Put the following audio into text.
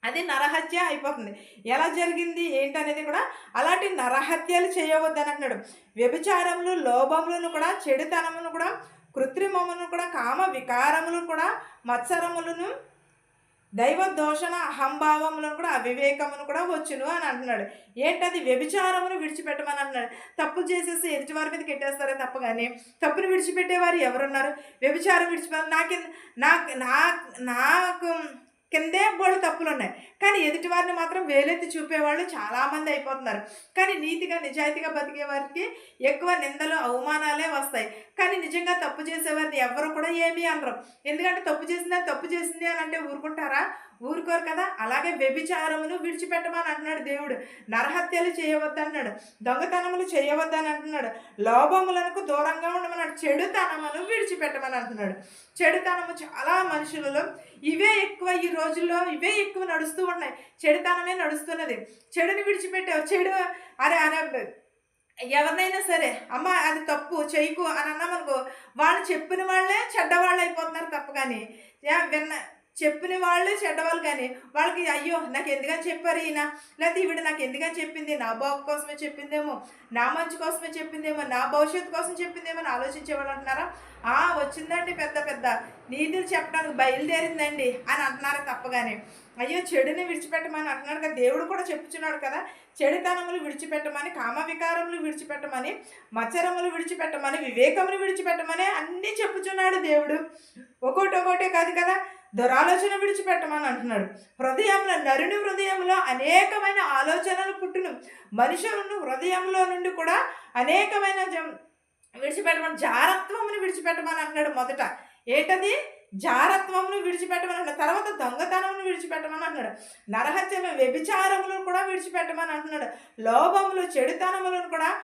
అది నరహత్య అయిపోతుంది. ఎలా జరిగింది ఏంటనేది కూడా అలాంటి నరహత్యలు చేయవద్దని అంటున్నాడు. వ్యభిచారములు, లోభములను కూడా, చెడుతనమును కూడా, కృత్రిమములను కూడా, కామ వికారములను కూడా, మత్సరములను, దైవ దోషణ అహంభావములను కూడా, అవివేకమును కూడా వచ్చును అని అంటున్నాడు. ఏంటది? వ్యభిచారమును విడిచిపెట్టమని అంటున్నాడు. తప్పు చేసేసి ఎదుటివారి మీద కెట్టేస్తారే తప్ప కానీ తప్పును విడిచిపెట్టేవారు ఎవరున్నారు? వ్యభిచారం విడిచిపెట్ట నాకు కిందే బోళ్ళు తప్పులు ఉన్నాయి, కానీ ఎదుటివారిని మాత్రం వేలెత్తి చూపేవాళ్ళు చాలామంది అయిపోతున్నారు. కానీ నీతిగా నిజాయితీగా బతికే వారికి ఎక్కువ నిందలు అవమానాలే వస్తాయి. కానీ నిజంగా తప్పు చేసేవారిని ఎవరు కూడా ఏమీ అనరు. ఎందుకంటే తప్పు చేసింది అని అంటే ఊరుకుంటారా? ఊరుకోరు కదా. అలాగే వ్యభిచారమును విడిచిపెట్టమని అంటున్నాడు దేవుడు. నరహత్యలు చేయవద్దన్నాడు, దొంగతనములు చేయవద్దని అంటున్నాడు, లోభములకు దూరంగా ఉండమన్నాడు, చెడుతనమును విడిచిపెట్టమని అంటున్నాడు. చెడుతనము చాలా మనుషులలో ఇవే ఎక్కువ, ఈ రోజుల్లో ఇవే ఎక్కువ నడుస్తూ ఉన్నాయి. చెడుతనమే నడుస్తున్నది. చెడుని విడిచిపెట్టావు, చెడు అరే అరే ఎవరినైనా సరే అమ్మ అది తప్పు చేయకు అని అన్నామనుకో, వాళ్ళు చెప్పిన వాళ్ళే చెడ్డవాళ్ళు అయిపోతున్నారు తప్ప కానీ చెప్పిన వాళ్ళే చెడ్డవాళ్ళు. కానీ వాళ్ళకి అయ్యో నాకు ఎందుకని చెప్పారు ఈయన, లేకపోతే ఈవిడ నాకు ఎందుకని చెప్పింది, నా బాబు కోసమే చెప్పిందేమో, నా మంచి కోసమే చెప్పిందేమో, నా భవిష్యత్తు కోసం చెప్పిందేమో అని ఆలోచించేవాళ్ళు అంటున్నారా? వచ్చిందండి పెద్ద పెద్ద నీతులు చెప్పడానికి బయలుదేరిందండి అని అంటున్నారు తప్పగానే. అయ్యో చెడుని విడిచిపెట్టమని అంటున్నాడు కదా, దేవుడు కూడా చెప్పుచున్నాడు కదా. చెడుతనములు విడిచిపెట్టమని, కామ వికారములు విడిచిపెట్టమని, మత్సరములు విడిచిపెట్టమని, వివేకములు విడిచిపెట్టమని అన్నీ చెప్పుచున్నాడు దేవుడు. ఒకటే కాదు కదా. దురాలోచన విడిచిపెట్టమని అంటున్నాడు. నరుని హృదయంలో అనేకమైన ఆలోచనలు పుట్టును. మనుషులను హృదయంలో నుండి కూడా అనేకమైన విడిచిపెట్టమని, జారత్వమును విడిచిపెట్టమని అంటున్నాడు. మొదట ఏంటది? జారత్వమును విడిచిపెట్టమని అంటున్నాడు. తర్వాత దొంగతనమును విడిచిపెట్టమని అంటున్నాడు. నరహత్యను, వ్యభిచారములను కూడా విడిచిపెట్టమని అంటున్నాడు. లోభములు, చెడుతనములను కూడా